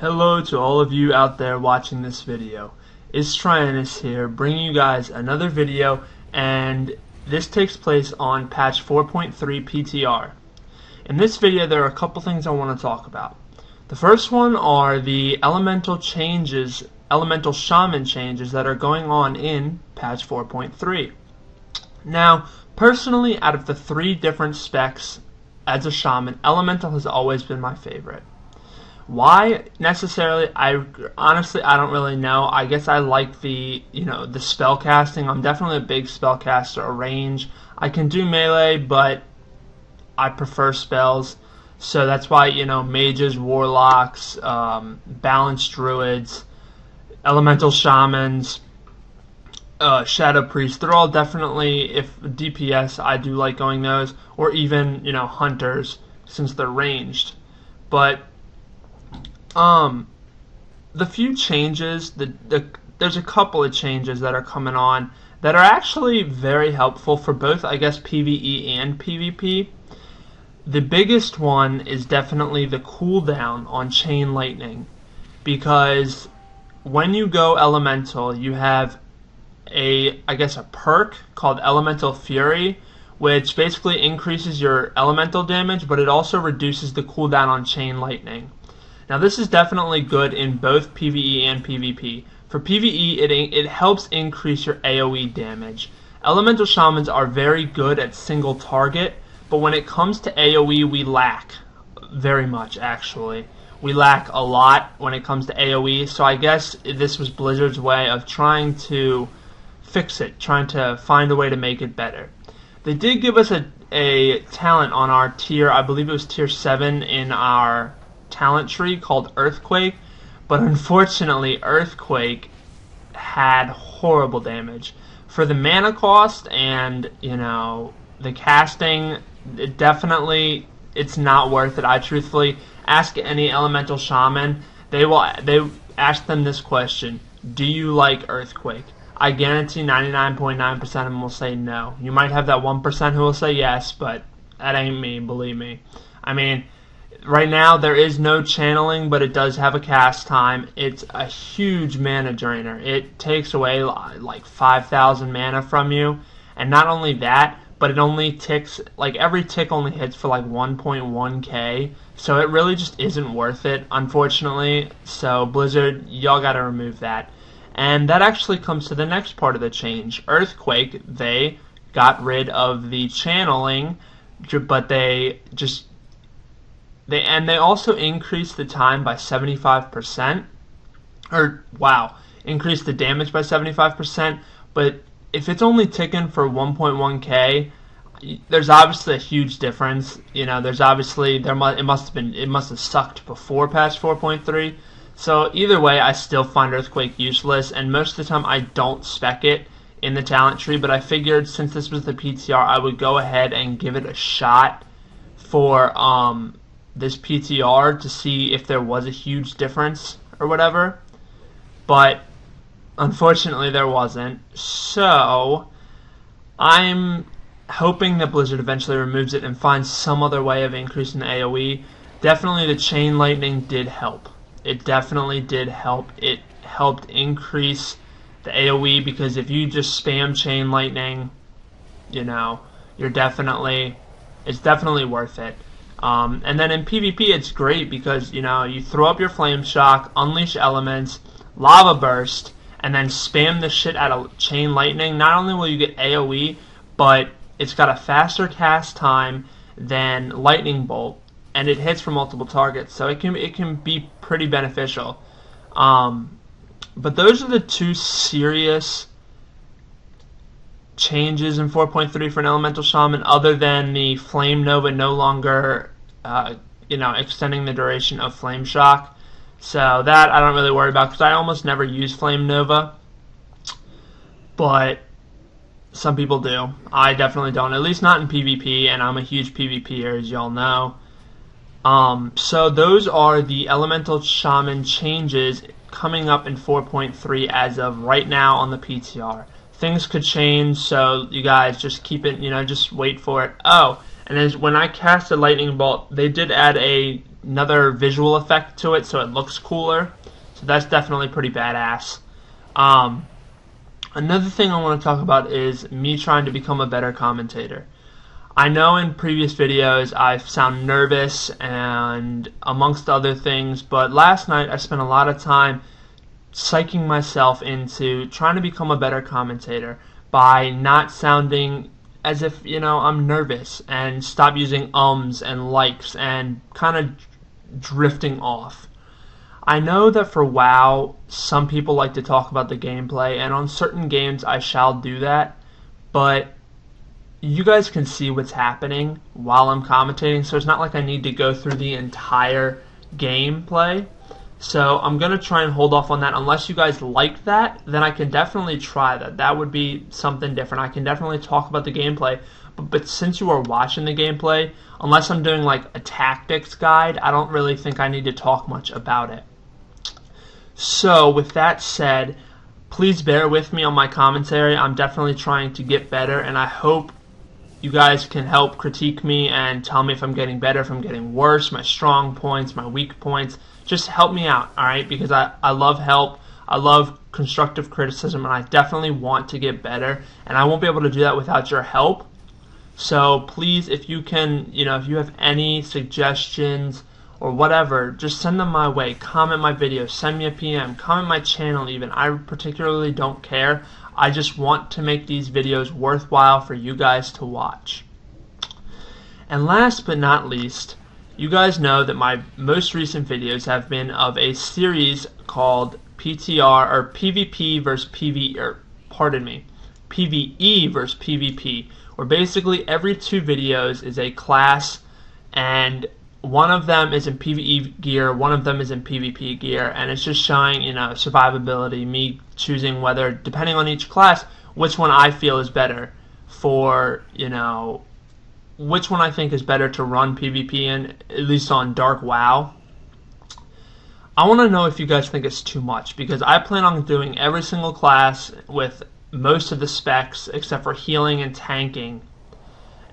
Hello to all of you out there watching this video. It's Trianus here, bringing you guys another video, and this takes place on patch 4.3 PTR. In this video there are a couple things I want to talk about. The first one are the elemental shaman changes that are going on in patch 4.3. Now, personally, out of the 3 different specs as a shaman, elemental has always been my favorite. Why necessarily? Honestly I don't really know. I guess I like the spell casting. I'm definitely a big spell caster. A range. I can do melee, but I prefer spells. So that's why mages, warlocks, balanced druids, elemental shamans, shadow priests. They're all definitely, if DPS, I do like going those, or even hunters since they're ranged. But the few changes, there's a couple of changes that are coming on that are actually very helpful for both, I guess, PvE and PvP. The biggest one is definitely the cooldown on Chain Lightning, because when you go elemental, you have a perk called Elemental Fury, which basically increases your elemental damage, but it also reduces the cooldown on Chain Lightning. Now this is definitely good in both PvE and PvP. For PvE, it helps increase your AoE damage. Elemental Shamans are very good at single target, but when it comes to AoE, we lack very much, actually. We lack a lot when it comes to AoE, so I guess this was Blizzard's way of trying to fix it, trying to find a way to make it better. They did give us a talent on our tier, I believe it was tier 7 in our talent tree, called Earthquake, but unfortunately Earthquake had horrible damage. For the mana cost and the casting, it's not worth it. I truthfully ask any elemental shaman, they ask them this question: do you like Earthquake? I guarantee 99.9% of them will say no. You might have that 1% who will say yes, but that ain't me, believe me. I mean, right now there is no channeling, but it does have a cast time. It's a huge mana drainer. It takes away like 5,000 mana from you, and not only that, but it only ticks, like every tick only hits for like 1.1k, so it really just isn't worth it, unfortunately. So Blizzard, y'all gotta remove that. And that actually comes to the next part of the change. Earthquake, they got rid of the channeling, but they also increased the time by 75%. Increased the damage by 75%, but if it's only ticking for 1.1k, there's obviously a huge difference. It must have sucked before patch 4.3. So either way, I still find Earthquake useless, and most of the time I don't spec it in the talent tree, but I figured since this was the PTR, I would go ahead and give it a shot for this PTR to see if there was a huge difference or whatever. But unfortunately there wasn't, so I'm hoping that Blizzard eventually removes it and finds some other way of increasing the AoE. Definitely the Chain Lightning did help. It definitely did help. It helped increase the AoE, because if you just spam Chain Lightning, it's definitely worth it. And then in PvP it's great because you throw up your Flame Shock, Unleash Elements, Lava Burst, and then spam the shit out of Chain Lightning. Not only will you get AoE, but it's got a faster cast time than Lightning Bolt, and it hits for multiple targets, so it can be pretty beneficial. But those are the 2 serious changes in 4.3 for an elemental shaman, other than the Flame Nova no longer extending the duration of Flame Shock. So that I don't really worry about, because I almost never use Flame Nova, but some people do. I definitely don't, at least not in PvP, and I'm a huge PvPer, as y'all know. So those are the elemental shaman changes coming up in 4.3 as of right now on the PTR. Things could change, so you guys just keep it, just wait for it. Oh, and when I cast a lightning bolt, they did add a another visual effect to it, so it looks cooler. So that's definitely pretty badass. Another thing I want to talk about is me trying to become a better commentator. I know in previous videos I sound nervous and amongst other things, but last night I spent a lot of time psyching myself into trying to become a better commentator by not sounding as if, I'm nervous, and stop using ums and likes and kind of drifting off. I know that for WoW, some people like to talk about the gameplay, and on certain games I shall do that, but you guys can see what's happening while I'm commentating, so it's not like I need to go through the entire gameplay. So I'm going to try and hold off on that. Unless you guys like that, then I can definitely try that. That would be something different. I can definitely talk about the gameplay. But since you are watching the gameplay, unless I'm doing like a tactics guide, I don't really think I need to talk much about it. So with that said, please bear with me on my commentary. I'm definitely trying to get better, and I hope you guys can help critique me and tell me if I'm getting better, if I'm getting worse, my strong points, my weak points. Just help me out, alright? Because I love help, I love constructive criticism, and I definitely want to get better, and I won't be able to do that without your help. So please, if you can, if you have any suggestions or whatever, just send them my way. Comment my videos, send me a PM, comment my channel even. I particularly don't care. I just want to make these videos worthwhile for you guys to watch. And last but not least, you guys know that my most recent videos have been of a series called PTR, or PvP versus PvE, or pardon me, PvE versus PvP, where basically every 2 videos is a class, and one of them is in PvE gear, one of them is in PvP gear, and it's just showing, survivability, me choosing whether, depending on each class, which one I feel is better for, which one I think is better to run PvP in, at least on Dark WoW. I want to know if you guys think it's too much, because I plan on doing every single class with most of the specs except for healing and tanking.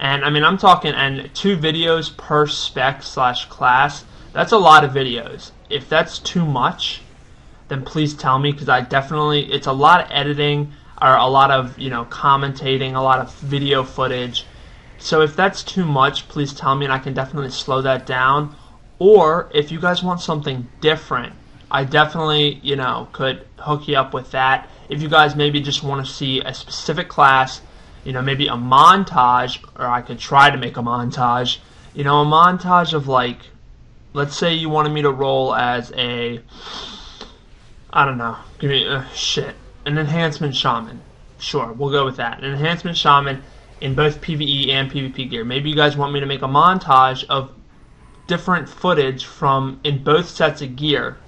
And I'm talking, and 2 videos per spec / class. That's a lot of videos. If that's too much, then please tell me, because it's a lot of editing, or a lot of, commentating, a lot of video footage. So if that's too much, please tell me, and I can definitely slow that down. Or if you guys want something different, I definitely, could hook you up with that. If you guys maybe just want to see a specific class, maybe a montage, or I could try to make a montage, a montage of, like, let's say you wanted me to roll as an enhancement shaman. Sure, we'll go with that. An enhancement shaman in both PvE and PvP gear. Maybe you guys want me to make a montage of different footage from in both sets of gear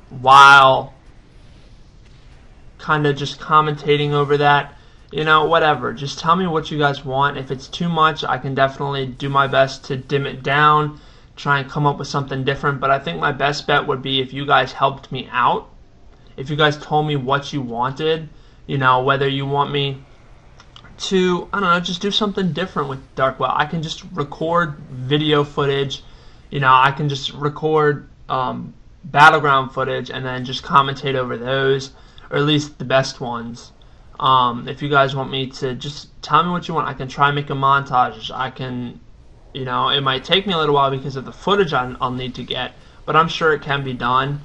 while kind of just commentating over that. Whatever. Just tell me what you guys want. If it's too much, I can definitely do my best to dim it down, try and come up with something different. But I think my best bet would be if you guys helped me out. If you guys told me what you wanted, whether you want me to, just do something different with Dark WoW. I can just record video footage, I can just record battleground footage and then just commentate over those, or at least the best ones. If you guys want me to, just tell me what you want. I can try and make a montage. I can, it might take me a little while because of the footage I'll need to get, but I'm sure it can be done.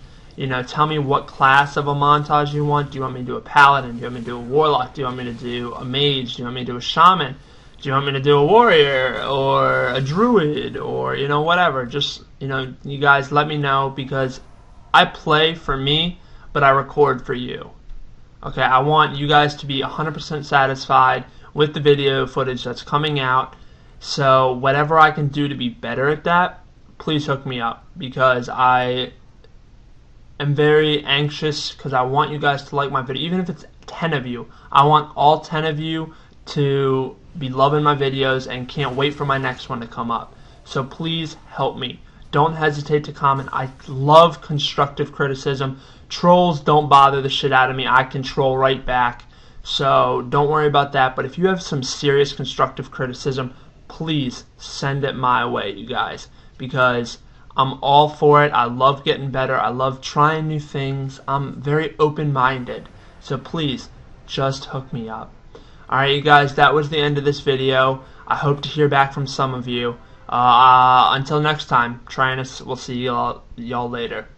Tell me what class of a montage you want. Do you want me to do a paladin? Do you want me to do a warlock? Do you want me to do a mage? Do you want me to do a shaman? Do you want me to do a warrior or a druid or, whatever? Just, you guys let me know, because I play for me, but I record for you. Okay, I want you guys to be 100% satisfied with the video footage that's coming out. So whatever I can do to be better at that, please hook me up, because I am very anxious, because I want you guys to like my video. Even if it's 10 of you, I want all 10 of you to be loving my videos and can't wait for my next one to come up. So please help me. Don't hesitate to comment. I love constructive criticism. Trolls don't bother the shit out of me. I can troll right back. So don't worry about that. But if you have some serious constructive criticism, please send it my way, you guys. Because I'm all for it. I love getting better. I love trying new things. I'm very open-minded. So please, just hook me up. Alright, you guys, that was the end of this video. I hope to hear back from some of you. Until next time, we'll see y'all later.